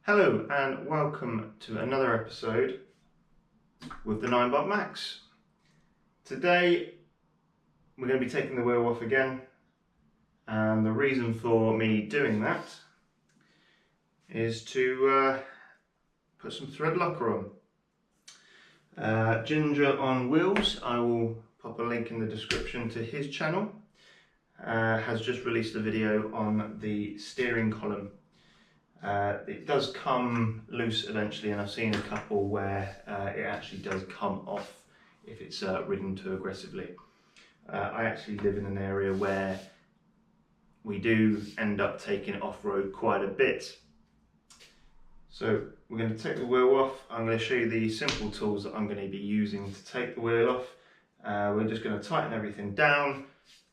Hello and welcome to another episode with the Ninebot Max. Today we're going to be taking the wheel off again, and the reason for me doing that is to put some Threadlocker on. Ginger on Wheels, I will pop a link in the description to his channel, has just released a video on the steering column. It does come loose eventually, and I've seen a couple where it actually does come off if it's ridden too aggressively. I actually live in an area where we do end up taking it off-road quite a bit. So we're going to take the wheel off. I'm going to show you the simple tools that I'm going to be using to take the wheel off. We're just going to tighten everything down,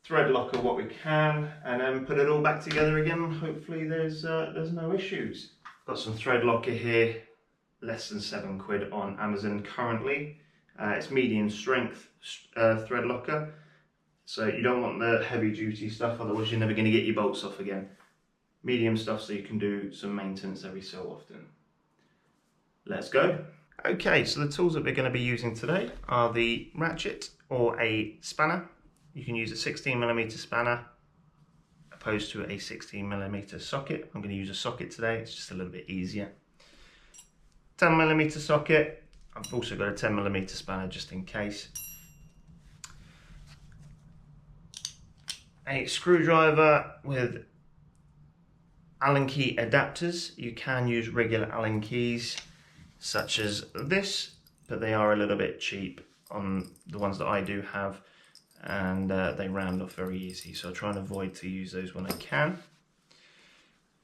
thread locker what we can, and then put it all back together again. Hopefully there's no issues. Got some thread locker here, less than £7 on Amazon currently. It's medium strength thread locker, so you don't want the heavy duty stuff, otherwise you're never going to get your bolts off again. Medium stuff so you can do some maintenance every so often. Let's go. Okay, so the tools that we're going to be using today are the ratchet or a spanner. You can use a 16mm spanner opposed to a 16mm socket. I'm going to use a socket today, it's just a little bit easier. 10mm socket. I've also got a 10mm spanner just in case. A screwdriver with Allen key adapters. You can use regular Allen keys such as this, but they are a little bit cheap on the ones that I do have, and they round off very easy, so I try and avoid to use those when I can.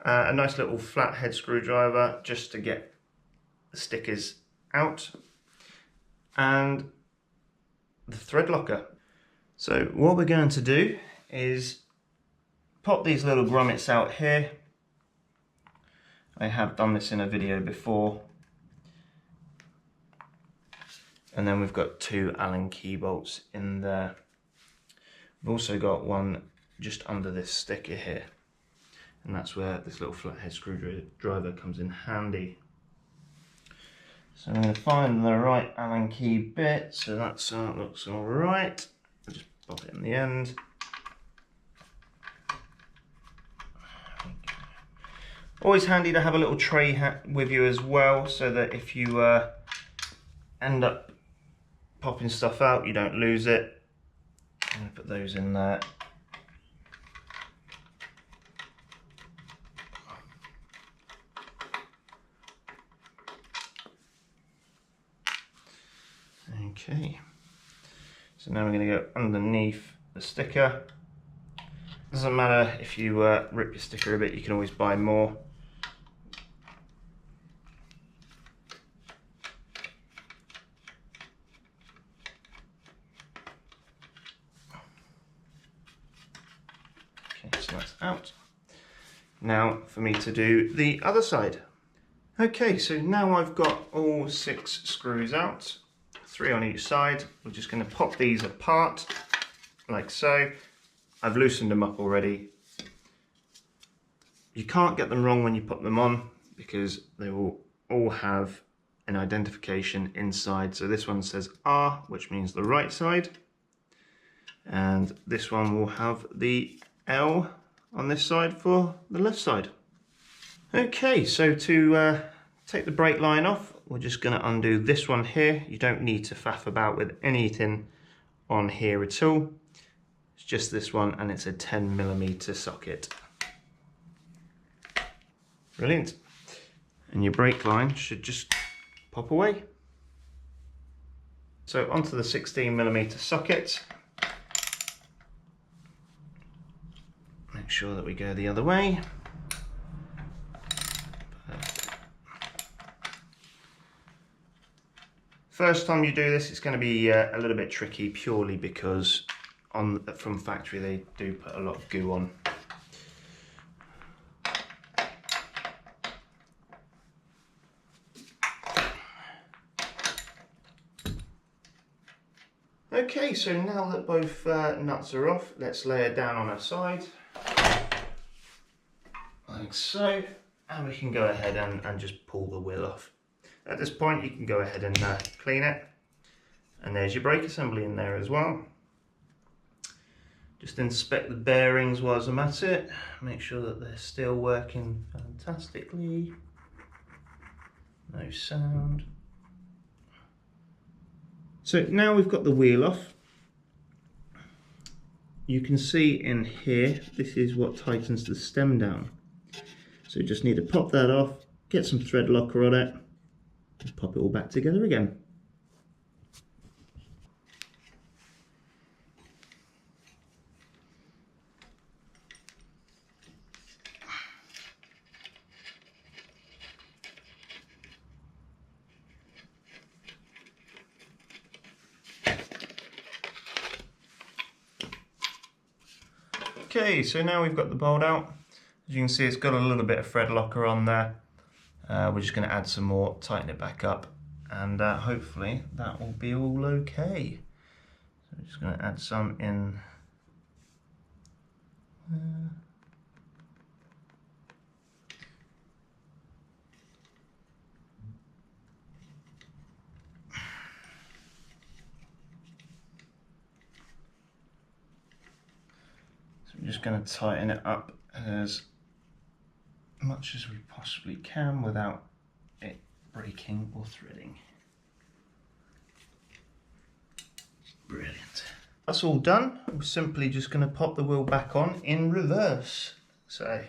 A nice little flathead screwdriver just to get the stickers out, and the thread locker. So what we're going to do is pop these little grommets out here. I have done this in a video before. And then we've got two Allen key bolts in there. We've also got one just under this sticker here, and that's where this little flathead screwdriver comes in handy. So I'm going to find the right Allen key bit, so that looks all right. I'll just pop it in the end. Always handy to have a little tray with you as well, so that if you end up popping stuff out, you don't lose it. I'm going to put those in there. Okay, so now we're going to go underneath the sticker. Doesn't matter if you rip your sticker a bit, you can always buy more. So that's out. Now for me to do the other side. Okay, so now I've got all 6 screws out, 3 on each side. We're just going to pop these apart like so. I've loosened them up already. You can't get them wrong when you put them on, because they will all have an identification inside. So this one says R, which means the right side, and this one will have the L on this side for the left side. Okay, so to take the brake line off, we're just going to undo this one here. You don't need to faff about with anything on here at all. It's just this one, and it's a 10mm socket. Brilliant. And your brake line should just pop away. So onto the 16mm socket. Make sure that we go the other way. Perfect. First time you do this, it's going to be a little bit tricky, purely because from factory they do put a lot of goo on. Okay, so now that both nuts are off, let's lay it down on our side, like so. and we can go ahead and just pull the wheel off. At this point you can go ahead and clean it, and there's your brake assembly in there as well. Just inspect the bearings whilst I'm at it, make sure that they're still working fantastically, no sound. So now we've got the wheel off, you can see in here, this is what tightens the stem down. So you just need to pop that off, get some Threadlocker on it, and pop it all back together again. Okay, so now we've got the bolt out. As you can see, it's got a little bit of Threadlocker on there. We're just going to add some more, tighten it back up, and hopefully that will be all okay. So I'm just going to add some in there. I'm just going to tighten it up as much as we possibly can without it breaking or threading. Brilliant. That's all done. We're simply just going to pop the wheel back on in reverse. So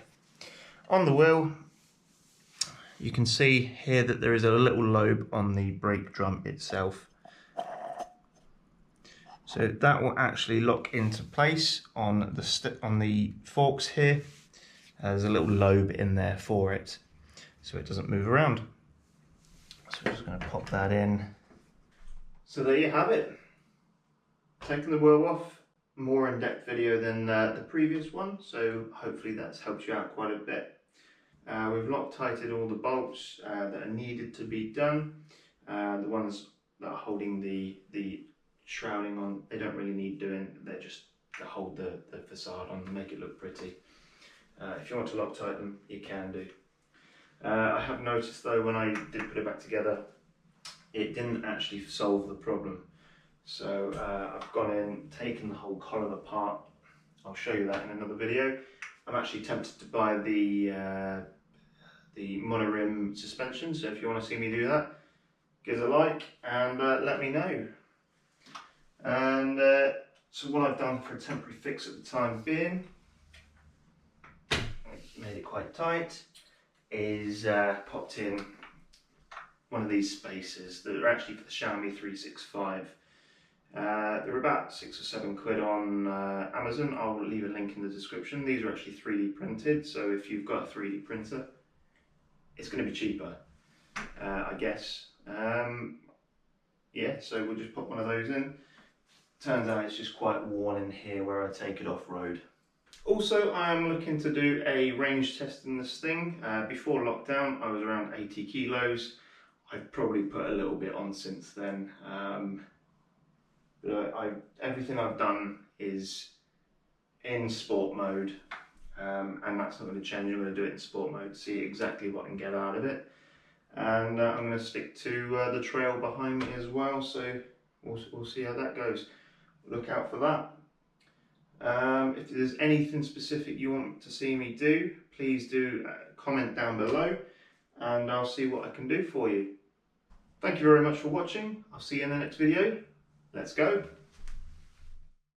on the wheel, you can see here that there is a little lobe on the brake drum itself. So that will actually lock into place on the forks here. There's a little lobe in there for it, so it doesn't move around. So we're just going to pop that in. So there you have it. Taking the wheel off, more in-depth video than the previous one, so hopefully that's helped you out quite a bit. We've Loctited all the bolts that are needed to be done. The ones that are holding the shrouding on, they don't really need doing, they're just to hold the facade on and make it look pretty. If you want to Loctite them, you can do. I have noticed though, when I did put it back together, it didn't actually solve the problem. So I've gone in, taken the whole column apart. I'll show you that in another video. I'm actually tempted to buy the monorim suspension, so if you want to see me do that, give us a like and let me know. And so what I've done for a temporary fix at the time being, made it quite tight, is popped in one of these spacers that are actually for the Xiaomi 365. They're about £6 or £7 on Amazon. I'll leave a link in the description. These are actually 3D printed, so if you've got a 3D printer, it's going to be cheaper, I guess. Yeah, so we'll just pop one of those in. Turns out it's just quite worn in here where I take it off-road. Also, I'm looking to do a range test in this thing. Before lockdown, I was around 80 kilos. I've probably put a little bit on since then. But everything I've done is in sport mode, and that's not going to change. I'm going to do it in sport mode, see exactly what I can get out of it. And I'm going to stick to the trail behind me as well, so we'll see how that goes. Look out for that. If there's anything specific you want to see me do, please do comment down below and I'll see what I can do for you. Thank you very much for watching. I'll see you in the next video. Let's go.